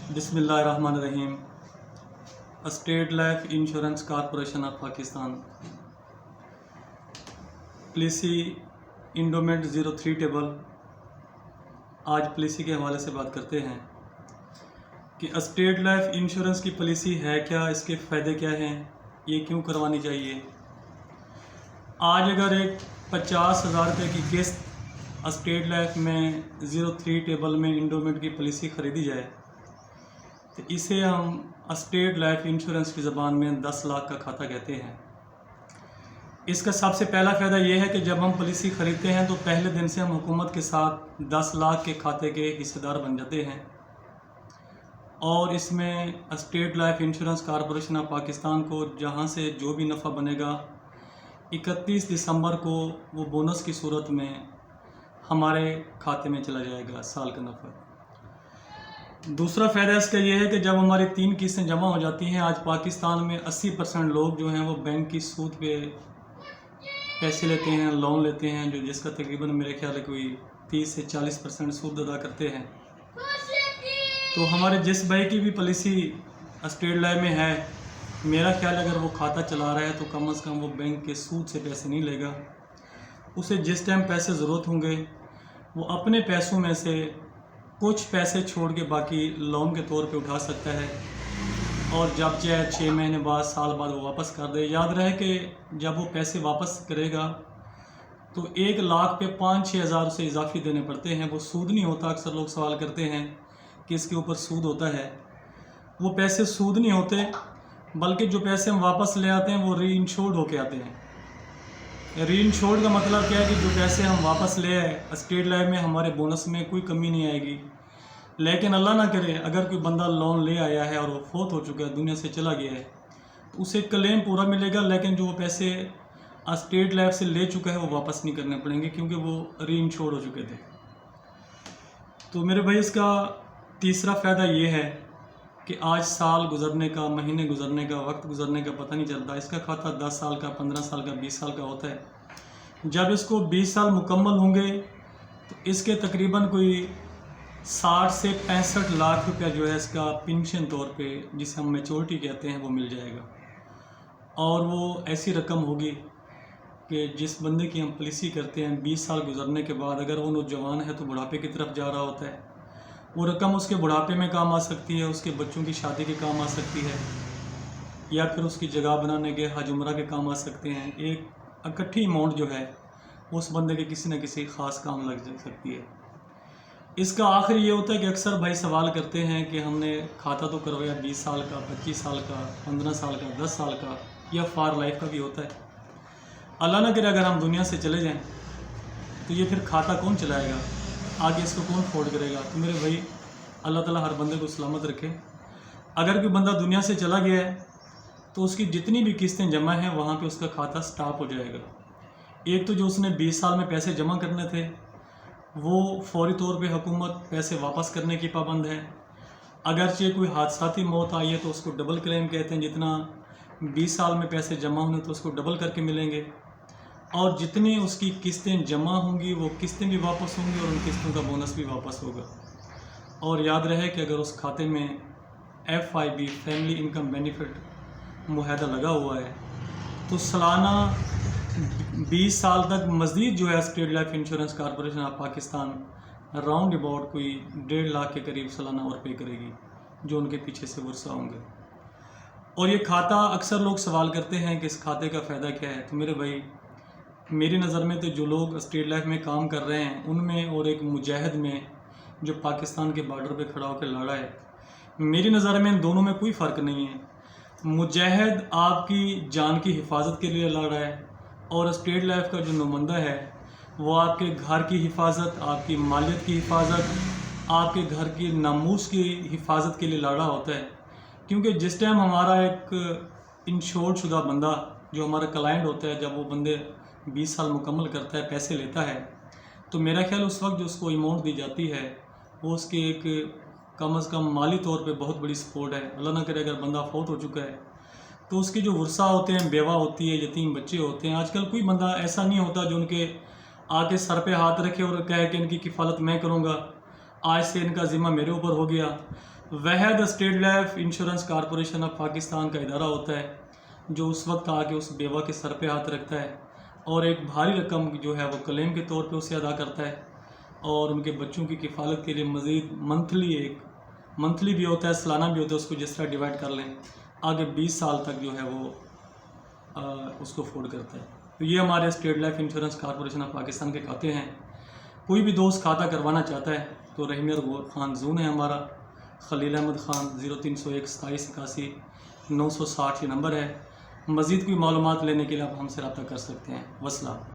बिस्मिल्लाहिर्रहमानिर्रहीम। State Life Insurance Corporation of Pakistan policy endowment 03 table. आज policy के हवाले से बात करते हैं कि स्टेट लाइफ इंश्योरेंस की पॉलिसी है क्या, इसके फ़ायदे क्या हैं, ये क्यों करवानी चाहिए। आज अगर एक 50,000 रुपये की किस्त स्टेट लाइफ में 03 टेबल में इंडोमेंट की पॉलिसी ख़रीदी जाए तो इसे हम स्टेट लाइफ इंश्योरेंस की ज़बान में 10 लाख का खाता कहते हैं। इसका सबसे पहला फ़ायदा यह है कि जब हम पॉलिसी ख़रीदते हैं तो पहले दिन से हम हुकूमत के साथ 10 लाख के खाते के हिस्सेदार बन जाते हैं और इसमें state Life Insurance Corporation of Pakistan को जहां से जो भी नफ़ा बनेगा 31 दिसंबर को वो बोनस की सूरत में हमारे खाते में चला जाएगा, साल का नफ़ा। दूसरा फ़ायदा इसका यह है कि जब हमारी 3 किस्तें जमा हो जाती हैं, आज पाकिस्तान में 80% लोग जो हैं वो बैंक की सूद पे पैसे लेते हैं, लोन लेते हैं, जो जिसका तकरीबन मेरे ख्याल है कोई 30 से 40% सूद अदा करते हैं। तो हमारे जिस भाई की भी पॉलिसी स्टेट लाइफ में है, मेरा ख्याल अगर वो खाता चला रहा है तो कम से कम वो बैंक के सूद से पैसे नहीं लेगा। उसे जिस टाइम पैसे ज़रूरत होंगे वो अपने पैसों में से कुछ पैसे छोड़ के बाकी लोन के तौर पे उठा सकता है और जब चाहे 6 महीने बाद, साल बाद वो वापस कर दे। याद रहे कि जब वो पैसे वापस करेगा तो 1 लाख पे 5-6 हज़ार से इजाफी देने पड़ते हैं। वो सूद नहीं होता। अक्सर लोग सवाल करते हैं कि इसके ऊपर सूद होता है। वो पैसे सूद नहीं होते, बल्कि जो पैसे हम वापस ले आते हैं वो री इंश्योर्ड होके आते हैं। री इंश्योर्ड का मतलब क्या है कि जो पैसे हम वापस ले आए स्टेट लाइफ में, हमारे बोनस में कोई कमी नहीं आएगी। लेकिन अल्लाह ना करे अगर कोई बंदा लोन ले आया है और वो फोत हो चुका है, दुनिया से चला गया है, तो उसे क्लेम पूरा मिलेगा, लेकिन जो वो पैसे स्टेट लाइफ से ले चुका है वो वापस नहीं करने पड़ेंगे क्योंकि वो री इंश्योर्ड हो चुके थे। तो मेरे भाई इसका तीसरा फ़ायदा ये है कि आज साल गुजरने का, महीने गुजरने का, वक्त गुजरने का पता नहीं चलता। इसका खाता 10 साल का, 15 साल का, 20 साल का होता है। जब इसको 20 साल मुकम्मल होंगे तो इसके तकरीबन कोई 60 से 65 लाख रुपया जो है इसका पेंशन तौर पे, जिसे हम मैच्योरिटी कहते हैं, वो मिल जाएगा। और वो ऐसी रकम होगी कि जिस बंदे की हम पॉलिसी करते हैं 20 साल गुजरने के बाद अगर वो नौजवान है तो बुढ़ापे की तरफ जा रहा होता है, वो रकम उसके बुढ़ापे में काम आ सकती है, उसके बच्चों की शादी के काम आ सकती है, या फिर उसकी जगह बनाने के, हज उम्रा के काम आ सकते हैं। एक इकट्ठी अमाउंट जो है उस बंदे के किसी न किसी ख़ास काम लग जा सकती है। इसका आखिर ये होता है कि अक्सर भाई सवाल करते हैं कि हमने खाता तो करवाया 20 साल का, 25 साल का, 15 साल का, 10 साल का, या फॉर लाइफ का भी होता है। अल्लाह ना करे अगर हम दुनिया से चले जाएं तो ये फिर खाता कौन चलाएगा, आगे इसको कौन अफोर्ड करेगा। तो मेरे भाई अल्लाह ताला हर बंदे को सलामत रखे। अगर कोई बंदा दुनिया से चला गया है तो उसकी जितनी भी किस्तें जमा हैं वहाँ पे उसका खाता स्टॉप हो जाएगा। एक तो जो उसने 20 साल में पैसे जमा करने थे वो फौरी तौर पे हुकूमत पैसे वापस करने की पाबंद है। अगरचे कोई हादसाती मौत आई है तो उसको डबल क्लेम कहते हैं, जितना 20 साल में पैसे जमा होंगे तो उसको डबल करके मिलेंगे। और जितनी उसकी किस्तें जमा होंगी वो किस्तें भी वापस होंगी और उन किस्तों का बोनस भी वापस होगा। और याद रहे कि अगर उस खाते में FIB फैमिली इनकम बेनिफिट मुआहदा लगा हुआ है तो सालाना 20 साल तक मज़ीद जो है state Life Insurance Corporation of Pakistan round about कोई 1.5 लाख के करीब सालाना और पे करेगी, जो उनके पीछे से वर्षा होंगे। और ये खाता अक्सर लोग सवाल करते हैं कि इस खाते का फ़ायदा क्या है। तो मेरे भाई मेरी नज़र में तो जो लोग स्टेट लाइफ में काम कर रहे हैं उनमें और एक मुजाहिद में जो पाकिस्तान के बॉर्डर पे खड़ा होकर लड़ा है, मेरी नज़र में इन दोनों में कोई फ़र्क नहीं है। मुजाहिद आपकी जान की हिफाजत के लिए लड़ रहा है और स्टेट लाइफ का जो नुमाइंदा है वो आपके घर की हिफाजत, आपकी मालियत की हिफाजत, आपके घर की नामूस की हिफाजत के लिए लड़ रहा होता है। क्योंकि जिस टाइम हमारा एक इंश्योर्ड शुदा बंदा जो हमारा क्लाइंट होता है, जब वो बंदे 20 साल मुकम्मल करता है, पैसे लेता है, तो मेरा ख्याल उस वक्त जो उसको अमाउंट दी जाती है वो उसके एक कम अज़ कम माली तौर पे बहुत बड़ी सपोर्ट है। अल्लाह ना करे अगर बंदा फौत हो चुका है तो उसके जो वर्सा होते हैं, बेवा होती है, यतीम बच्चे होते हैं, आजकल कोई बंदा ऐसा नहीं होता जो उनके आके सर पे हाथ रखे और कहे कि इनकी किफ़ालत मैं करूँगा, आज से इनका ज़िम्मा मेरे ऊपर हो गया। वहद State Life Insurance Corporation of Pakistan का इदारा होता है जो उस वक्त आके उस बेवा के सर पे हाथ रखता है और एक भारी रकम जो है वो क्लेम के तौर पे उसे अदा करता है और उनके बच्चों की किफ़ालत के लिए मज़ीद मंथली भी होता है, सालाना भी होता है, उसको जिस तरह डिवाइड कर लें आगे 20 साल तक जो है वो उसको अफोर्ड करता है। तो ये हमारे state Life Insurance Corporation of Pakistan के खाते हैं। कोई भी दोस्त खाता करवाना चाहता है तो रहीमिया गौर खान जून है हमारा, खलील अहमद ख़ान 0301 27 81 960 ये नंबर है। मज़ीद कोई मालूमात लेने के लिए आप हमसे रब्ता कर सकते हैं। वस्सलाम।